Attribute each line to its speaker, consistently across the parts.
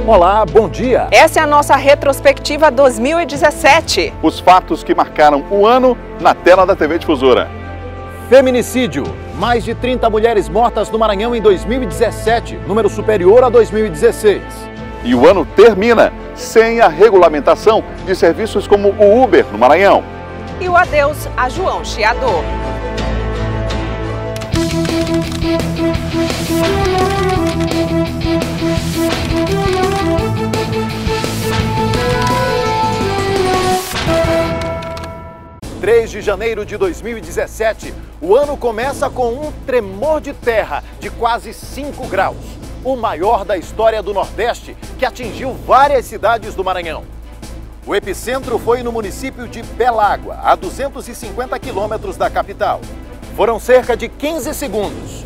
Speaker 1: Olá, bom dia!
Speaker 2: Essa é a nossa retrospectiva 2017.
Speaker 3: Os fatos que marcaram o ano na tela da TV Difusora.
Speaker 1: Feminicídio. Mais de 30 mulheres mortas no Maranhão em 2017, número superior a 2016.
Speaker 3: E o ano termina sem a regulamentação de serviços como o Uber no Maranhão.
Speaker 2: E o adeus a João Chiador.
Speaker 1: Em 3 de janeiro de 2017, o ano começa com um tremor de terra de quase 5 graus, o maior da história do Nordeste, que atingiu várias cidades do Maranhão. O epicentro foi no município de Belágua, a 250 quilômetros da capital. Foram cerca de 15 segundos.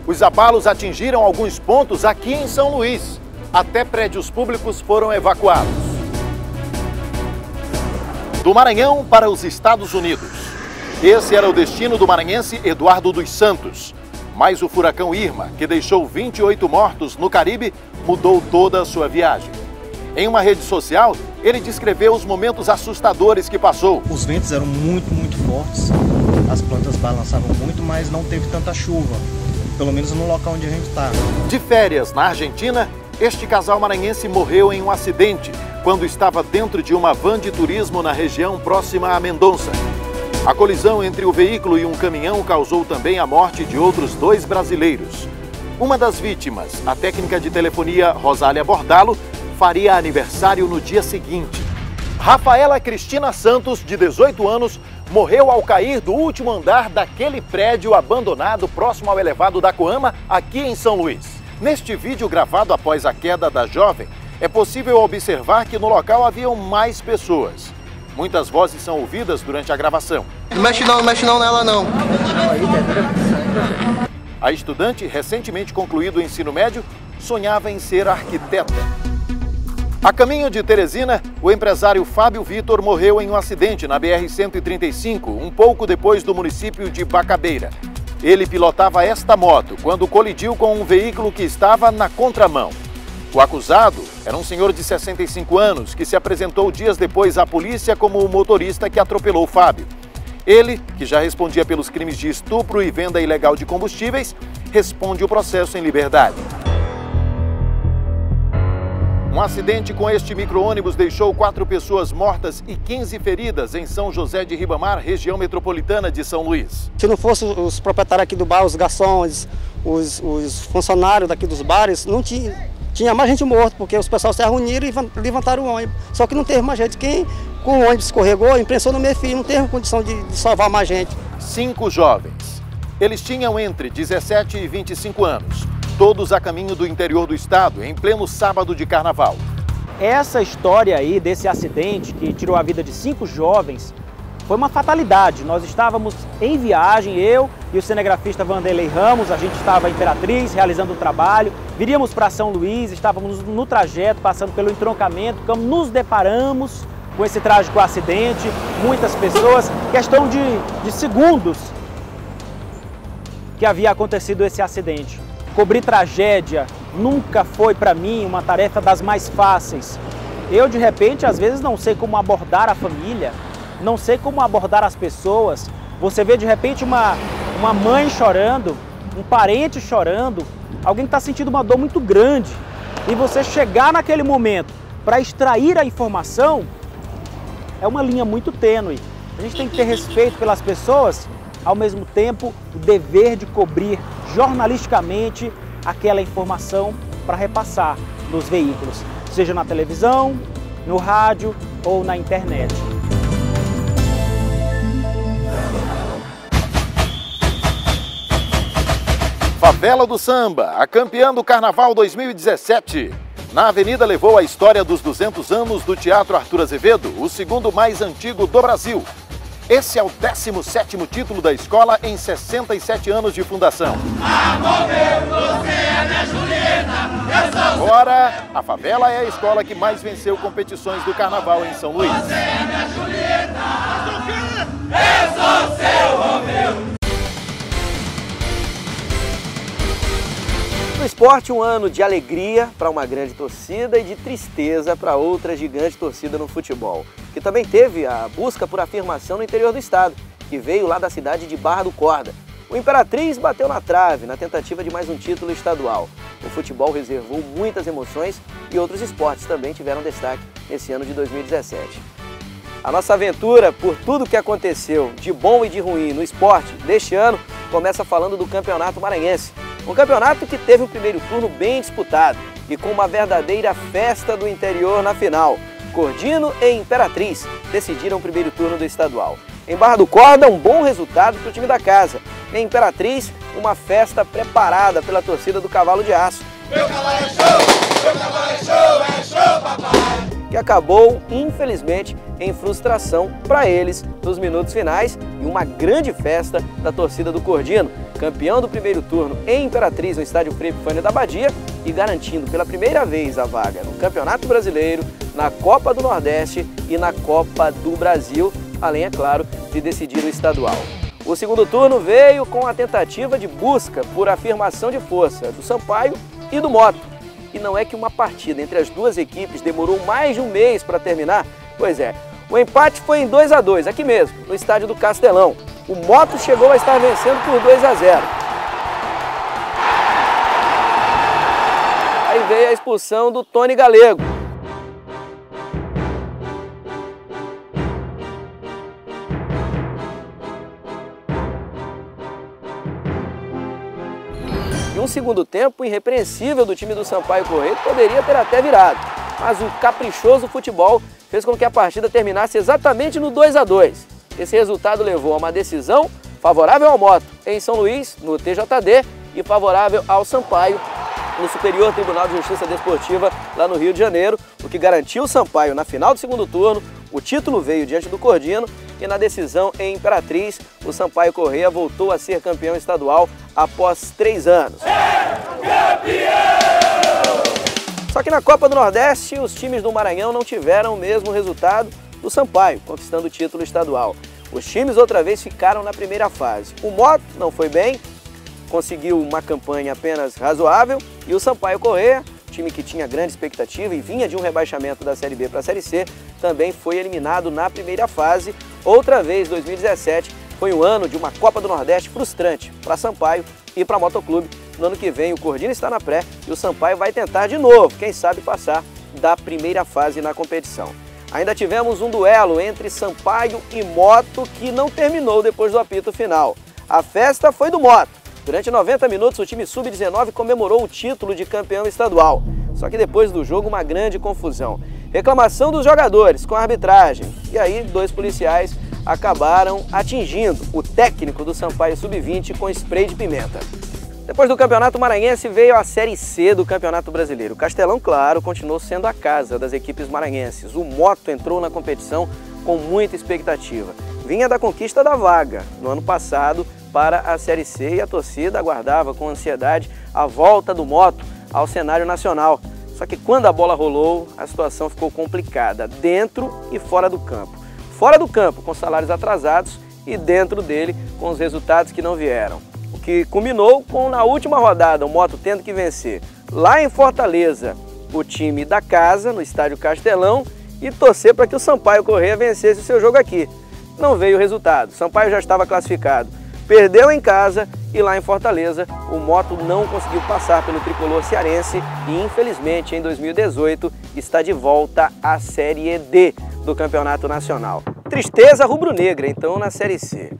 Speaker 1: Os abalos atingiram alguns pontos aqui em São Luís. Até prédios públicos foram evacuados. Do Maranhão para os Estados Unidos. Esse era o destino do maranhense Eduardo dos Santos. Mas o furacão Irma, que deixou 28 mortos no Caribe, mudou toda a sua viagem. Em uma rede social, ele descreveu os momentos assustadores que passou.
Speaker 4: Os ventos eram muito fortes, as plantas balançavam muito, mas não teve tanta chuva, pelo menos no local onde a gente está.
Speaker 1: De férias na Argentina, este casal maranhense morreu em um acidente quando estava dentro de uma van de turismo na região próxima a Mendonça. A colisão entre o veículo e um caminhão causou também a morte de outros 2 brasileiros. Uma das vítimas, a técnica de telefonia Rosália Bordalo, faria aniversário no dia seguinte. Rafaela Cristina Santos, de 18 anos, morreu ao cair do último andar daquele prédio abandonado próximo ao elevado da Coama, aqui em São Luís. Neste vídeo gravado após a queda da jovem, é possível observar que no local haviam mais pessoas. Muitas vozes são ouvidas durante a gravação.
Speaker 4: Não mexe não nela não.
Speaker 1: A estudante, recentemente concluído o ensino médio, sonhava em ser arquiteta. A caminho de Teresina, o empresário Fábio Vitor morreu em um acidente na BR-135, um pouco depois do município de Bacabeira. Ele pilotava esta moto quando colidiu com um veículo que estava na contramão. O acusado era um senhor de 65 anos que se apresentou dias depois à polícia como o motorista que atropelou Fábio. Ele, que já respondia pelos crimes de estupro e venda ilegal de combustíveis, responde o processo em liberdade. Um acidente com este micro-ônibus deixou 4 pessoas mortas e 15 feridas em São José de Ribamar, região metropolitana de São Luís.
Speaker 5: Se não fossem os proprietários aqui do bar, os garçons, os funcionários daqui dos bares, não tinha mais gente morta, porque os pessoal se reuniram e levantaram o ônibus. Só que não teve mais gente. Quem com o ônibus escorregou, imprensou no meio fio, não teve condição de salvar mais gente.
Speaker 1: 5 jovens. Eles tinham entre 17 e 25 anos. Todos a caminho do interior do estado, em pleno sábado de carnaval.
Speaker 6: Essa história aí desse acidente que tirou a vida de 5 jovens foi uma fatalidade. Nós estávamos em viagem, eu e o cinegrafista Vanderlei Ramos, a gente estava em Imperatriz realizando um trabalho, viríamos para São Luís, estávamos no trajeto, passando pelo entroncamento, quando nos deparamos com esse trágico acidente, muitas pessoas, questão de segundos que havia acontecido esse acidente. Cobrir tragédia nunca foi para mim uma tarefa das mais fáceis. Eu, de repente, às vezes não sei como abordar a família, não sei como abordar as pessoas. Você vê, de repente, uma mãe chorando, um parente chorando, alguém que está sentindo uma dor muito grande. E você chegar naquele momento para extrair a informação é uma linha muito tênue. A gente tem que ter respeito pelas pessoas, ao mesmo tempo, o dever de cobrir jornalisticamente aquela informação para repassar nos veículos, seja na televisão, no rádio ou na internet.
Speaker 1: Favela do Samba, a campeã do Carnaval 2017. Na avenida levou a história dos 200 anos do Teatro Arthur Azevedo, o segundo mais antigo do Brasil. Esse é o 17º título da escola em 67 anos de fundação. Agora, a favela é a escola que mais venceu competições do Carnaval em São Luís. Você é minha Julieta, eu sou seu Romeu.
Speaker 7: No esporte, um ano de alegria para uma grande torcida e de tristeza para outra gigante torcida no futebol, que também teve a busca por afirmação no interior do estado, que veio lá da cidade de Barra do Corda. O Imperatriz bateu na trave na tentativa de mais um título estadual. O futebol reservou muitas emoções e outros esportes também tiveram destaque nesse ano de 2017. A nossa aventura por tudo que aconteceu de bom e de ruim no esporte deste ano começa falando do Campeonato Maranhense. Um campeonato que teve o primeiro turno bem disputado e com uma verdadeira festa do interior na final. Cordino e Imperatriz decidiram o primeiro turno do estadual. Em Barra do Corda, um bom resultado para o time da casa. Em Imperatriz, uma festa preparada pela torcida do Cavalo de Aço. Meu cavalo é show! Meu cavalo é show, papai! Que acabou, infelizmente, em frustração para eles nos minutos finais e uma grande festa da torcida do Cordino, campeão do primeiro turno em Imperatriz no estádio Frei Epifânio da Badia e garantindo pela primeira vez a vaga no Campeonato Brasileiro, na Copa do Nordeste e na Copa do Brasil, além, é claro, de decidir o estadual. O segundo turno veio com a tentativa de busca por afirmação de força do Sampaio e do Moto. E não é que uma partida entre as duas equipes demorou mais de um mês para terminar? Pois é, o empate foi em 2-2, aqui mesmo, no estádio do Castelão. O Moto chegou a estar vencendo por 2-0. Aí veio a expulsão do Tony Galego. E um segundo tempo irrepreensível do time do Sampaio Corrêa poderia ter até virado. Mas o caprichoso futebol fez com que a partida terminasse exatamente no 2-2. Esse resultado levou a uma decisão favorável ao Moto em São Luís, no TJD, e favorável ao Sampaio no Superior Tribunal de Justiça Desportiva, lá no Rio de Janeiro, o que garantiu o Sampaio na final do segundo turno. O título veio diante do Cordino e na decisão em Imperatriz, o Sampaio Corrêa voltou a ser campeão estadual após 3 anos. Só que na Copa do Nordeste, os times do Maranhão não tiveram o mesmo resultado do Sampaio, conquistando o título estadual. Os times outra vez ficaram na primeira fase. O Moto não foi bem, conseguiu uma campanha apenas razoável, e o Sampaio Corrêa, time que tinha grande expectativa e vinha de um rebaixamento da Série B para a Série C, também foi eliminado na primeira fase. Outra vez, 2017 foi um ano de uma Copa do Nordeste frustrante para Sampaio e para Motoclube. No ano que vem o Cordino está na pré e o Sampaio vai tentar de novo, quem sabe passar da primeira fase na competição. Ainda tivemos um duelo entre Sampaio e Moto que não terminou depois do apito final. A festa foi do Moto. Durante 90 minutos, o time Sub-19 comemorou o título de campeão estadual. Só que depois do jogo, uma grande confusão. Reclamação dos jogadores com a arbitragem. E aí, 2 policiais acabaram atingindo o técnico do Sampaio Sub-20 com spray de pimenta. Depois do Campeonato Maranhense veio a Série C do Campeonato Brasileiro. O Castelão, claro, continuou sendo a casa das equipes maranhenses. O Moto entrou na competição com muita expectativa. Vinha da conquista da vaga no ano passado para a Série C e a torcida aguardava com ansiedade a volta do Moto ao cenário nacional. Só que quando a bola rolou, a situação ficou complicada, dentro e fora do campo. Fora do campo, com salários atrasados, e dentro dele, com os resultados que não vieram. O que culminou com, na última rodada, o Moto tendo que vencer lá em Fortaleza o time da casa, no estádio Castelão, e torcer para que o Sampaio Corrêa vencesse o seu jogo aqui. Não veio o resultado, o Sampaio já estava classificado. Perdeu em casa e lá em Fortaleza o Moto não conseguiu passar pelo tricolor cearense e infelizmente em 2018 está de volta à Série D do Campeonato Nacional. Tristeza rubro-negra então na Série C.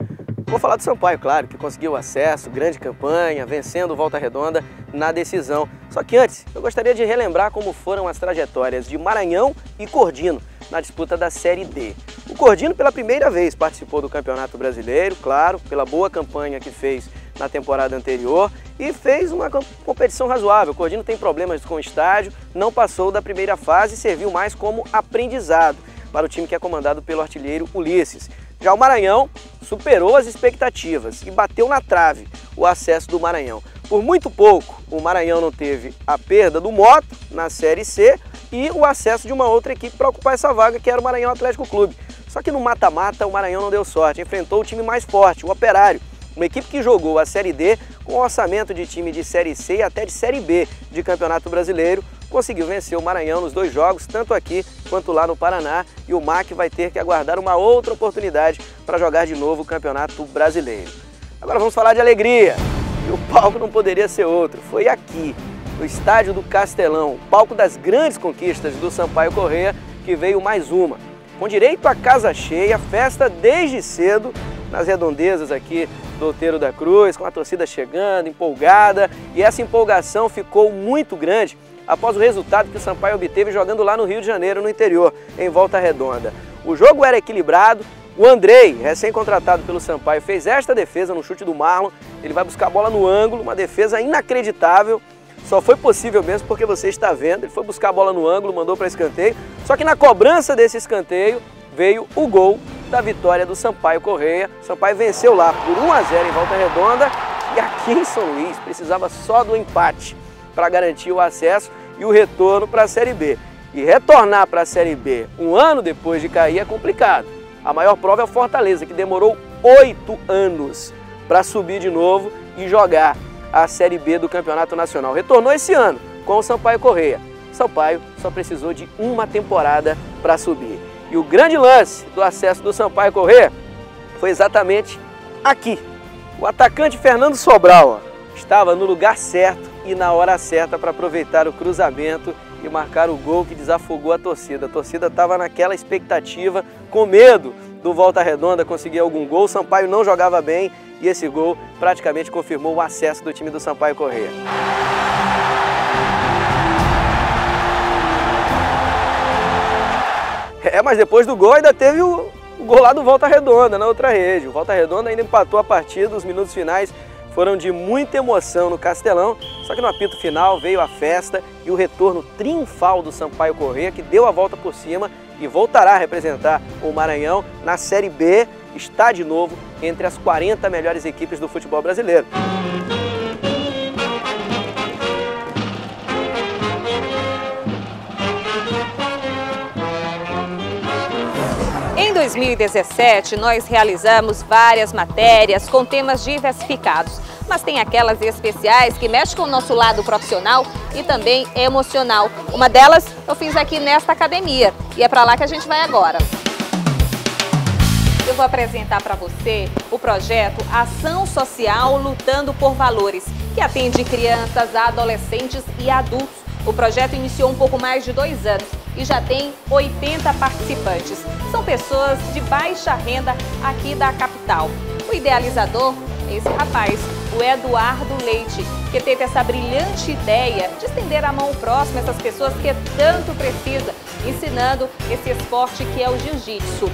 Speaker 7: Vou falar do Sampaio, claro, que conseguiu acesso, grande campanha, vencendo o Volta Redonda na decisão. Só que antes, eu gostaria de relembrar como foram as trajetórias de Maranhão e Cordino na disputa da Série D. O Cordino pela primeira vez participou do Campeonato Brasileiro, claro, pela boa campanha que fez na temporada anterior e fez uma competição razoável. O Cordino tem problemas com o estádio, não passou da primeira fase e serviu mais como aprendizado para o time que é comandado pelo artilheiro Ulisses. Já o Maranhão superou as expectativas e bateu na trave o acesso do Maranhão. Por muito pouco, o Maranhão não teve a perda do Moto na Série C e o acesso de uma outra equipe para ocupar essa vaga, que era o Maranhão Atlético Clube. Só que no mata-mata o Maranhão não deu sorte, enfrentou o time mais forte, o Operário, Uma equipe que jogou a Série D com orçamento de time de Série C e até de Série B de Campeonato Brasileiro, conseguiu vencer o Maranhão nos 2 jogos, tanto aqui quanto lá no Paraná, e o MAC vai ter que aguardar uma outra oportunidade para jogar de novo o Campeonato Brasileiro. Agora vamos falar de alegria, e o palco não poderia ser outro, foi aqui, no estádio do Castelão, palco das grandes conquistas do Sampaio Corrêa, que veio mais uma. Com direito a casa cheia, festa desde cedo, nas redondezas aqui do Outeiro da Cruz, com a torcida chegando, empolgada, e essa empolgação ficou muito grande após o resultado que o Sampaio obteve jogando lá no Rio de Janeiro, no interior, em Volta Redonda. O jogo era equilibrado, o Andrei, recém-contratado pelo Sampaio, fez esta defesa no chute do Marlon, ele vai buscar a bola no ângulo, uma defesa inacreditável, só foi possível mesmo porque você está vendo, ele foi buscar a bola no ângulo, mandou para escanteio, só que na cobrança desse escanteio veio o gol da vitória do Sampaio Corrêa. O Sampaio venceu lá por 1-0 em Volta Redonda e aqui em São Luís precisava só do empate para garantir o acesso e o retorno para a Série B. E retornar para a Série B um ano depois de cair é complicado. A maior prova é o Fortaleza, que demorou 8 anos para subir de novo e jogar a Série B do Campeonato Nacional. Retornou esse ano com o Sampaio Corrêa. Sampaio só precisou de uma temporada para subir. E o grande lance do acesso do Sampaio Corrêa foi exatamente aqui. O atacante Fernando Sobral estava no lugar certo e na hora certa para aproveitar o cruzamento e marcar o gol que desafogou a torcida. A torcida estava naquela expectativa, com medo do Volta Redonda conseguir algum gol. O Sampaio não jogava bem e esse gol praticamente confirmou o acesso do time do Sampaio Corrêa. Mas depois do gol ainda teve o gol lá do Volta Redonda, na outra rede. O Volta Redonda ainda empatou a partida, os minutos finais foram de muita emoção no Castelão, só que no apito final veio a festa e o retorno triunfal do Sampaio Corrêa, que deu a volta por cima e voltará a representar o Maranhão na Série B, está de novo entre as 40 melhores equipes do futebol brasileiro.
Speaker 2: Em 2017, nós realizamos várias matérias com temas diversificados, mas tem aquelas especiais que mexem com o nosso lado profissional e também emocional. Uma delas eu fiz aqui nesta academia e é para lá que a gente vai agora. Eu vou apresentar para você o projeto Ação Social Lutando por Valores, que atende crianças, adolescentes e adultos. O projeto iniciou um pouco mais de 2 anos e já tem 80 participantes. São pessoas de baixa renda aqui da capital. O idealizador é esse rapaz, o Eduardo Leite, que teve essa brilhante ideia de estender a mão próxima a essas pessoas que tanto precisa, ensinando esse esporte que é o jiu-jitsu.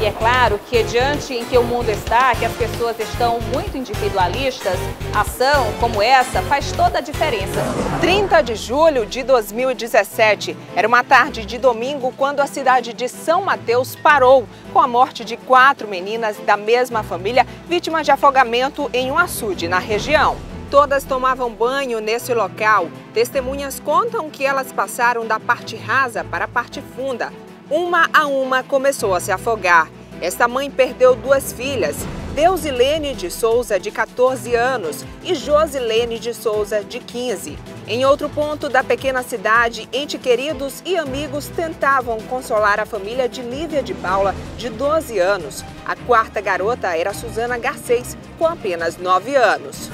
Speaker 2: E é claro que, diante em que o mundo está, que as pessoas estão muito individualistas, ação como essa faz toda a diferença. 30 de julho de 2017, era uma tarde de domingo quando a cidade de São Mateus parou com a morte de 4 meninas da mesma família, vítimas de afogamento em um açude na região. Todas tomavam banho nesse local. Testemunhas contam que elas passaram da parte rasa para a parte funda. Uma a uma começou a se afogar. Esta mãe perdeu 2 filhas, Deusilene de Souza, de 14 anos, e Josilene de Souza, de 15. Em outro ponto da pequena cidade, entes queridos e amigos tentavam consolar a família de Lívia de Paula, de 12 anos. A 4ª garota era Suzana Garcês, com apenas 9 anos.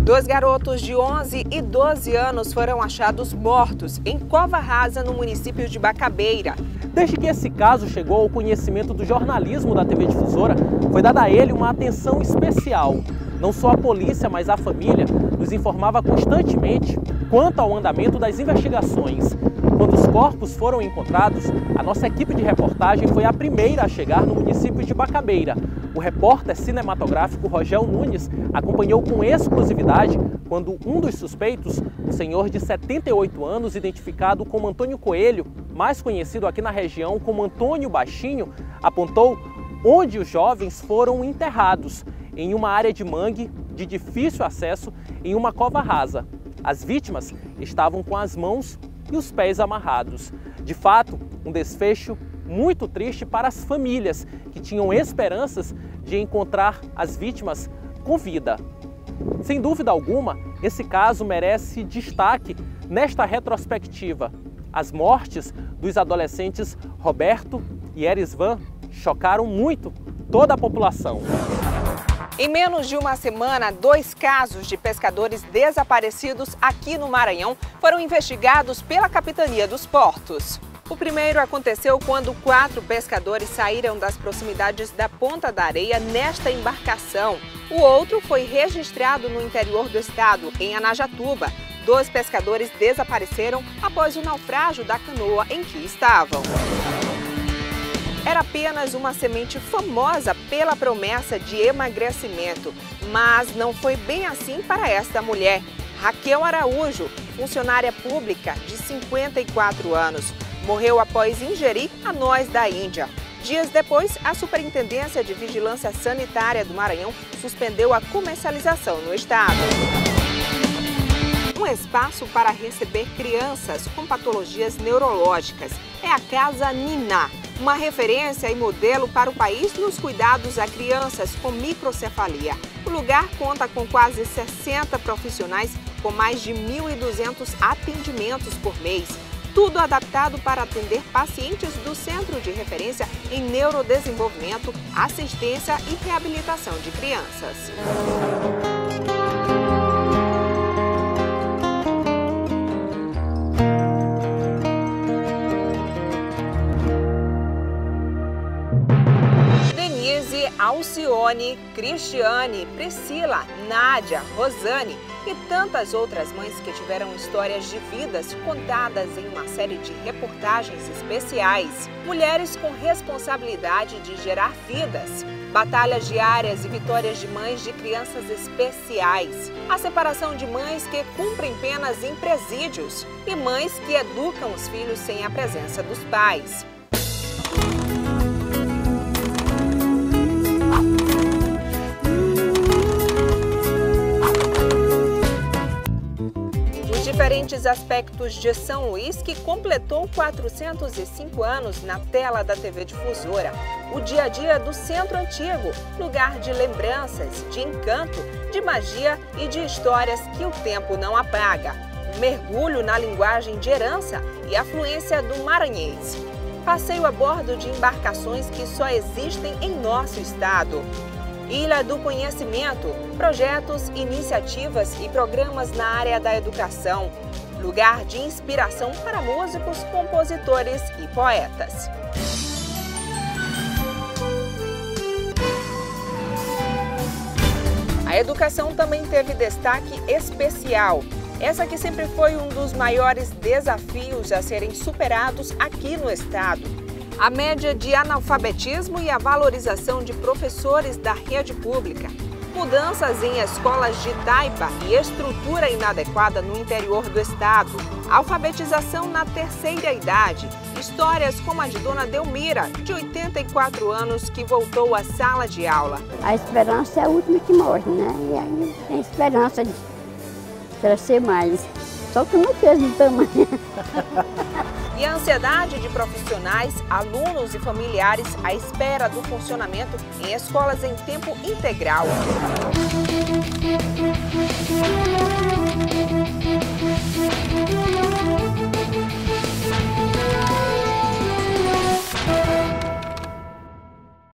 Speaker 2: 2 garotos de 11 e 12 anos foram achados mortos em cova rasa no município de Bacabeira.
Speaker 6: Desde que esse caso chegou ao conhecimento do jornalismo da TV Difusora, foi dada a ele uma atenção especial. Não só a polícia, mas a família nos informava constantemente quanto ao andamento das investigações. Quando os corpos foram encontrados, a nossa equipe de reportagem foi a primeira a chegar no município de Bacabeira. O repórter cinematográfico Rogel Nunes acompanhou com exclusividade quando um dos suspeitos, um senhor de 78 anos, identificado como Antônio Coelho, mais conhecido aqui na região como Antônio Baixinho, apontou onde os jovens foram enterrados, em uma área de mangue de difícil acesso em uma cova rasa. As vítimas estavam com as mãos e os pés amarrados. De fato, um desfecho muito triste para as famílias que tinham esperanças de encontrar as vítimas
Speaker 8: com vida. Sem dúvida alguma, esse caso merece destaque nesta retrospectiva. As mortes dos adolescentes Roberto e Erisvan chocaram muito toda a população.
Speaker 2: Em menos de uma semana, 2 casos de pescadores desaparecidos aqui no Maranhão foram investigados pela Capitania dos Portos. O primeiro aconteceu quando 4 pescadores saíram das proximidades da Ponta da Areia nesta embarcação. O outro foi registrado no interior do estado, em Anajatuba. 2 pescadores desapareceram após o naufrágio da canoa em que estavam. Era apenas uma semente famosa pela promessa de emagrecimento, mas não foi bem assim para esta mulher. Raquel Araújo, funcionária pública de 54 anos, morreu após ingerir anões da Índia. Dias depois, a Superintendência de Vigilância Sanitária do Maranhão suspendeu a comercialização no estado. Um espaço para receber crianças com patologias neurológicas é a Casa Niná, uma referência e modelo para o país nos cuidados a crianças com microcefalia. O lugar conta com quase 60 profissionais com mais de 1.200 atendimentos por mês. Tudo adaptado para atender pacientes do Centro de Referência em Neurodesenvolvimento, Assistência e Reabilitação de Crianças. Alcione, Cristiane, Priscila, Nádia, Rosane e tantas outras mães que tiveram histórias de vidas contadas em uma série de reportagens especiais. Mulheres com responsabilidade de gerar vidas, batalhas diárias e vitórias de mães de crianças especiais. A separação de mães que cumprem penas em presídios e mães que educam os filhos sem a presença dos pais. Diferentes aspectos de São Luís, que completou 405 anos na tela da TV Difusora. O dia a dia do Centro Antigo, lugar de lembranças, de encanto, de magia e de histórias que o tempo não apaga. Um mergulho na linguagem de herança e afluência do maranhense. Passeio a bordo de embarcações que só existem em nosso estado. Ilha do Conhecimento, projetos, iniciativas e programas na área da educação. Lugar de inspiração para músicos, compositores e poetas. A educação também teve destaque especial. Essa que sempre foi um dos maiores desafios a serem superados aqui no estado. A média de analfabetismo e a valorização de professores da rede pública. Mudanças em escolas de taipa e estrutura inadequada no interior do estado. Alfabetização na terceira idade. Histórias como a de Dona Delmira, de 84 anos, que voltou à sala de aula.
Speaker 9: A esperança é a última que morre, né? E aí tem esperança de crescer mais. Só que não fez no tamanho.
Speaker 2: E a ansiedade de profissionais, alunos e familiares à espera do funcionamento em escolas em tempo integral.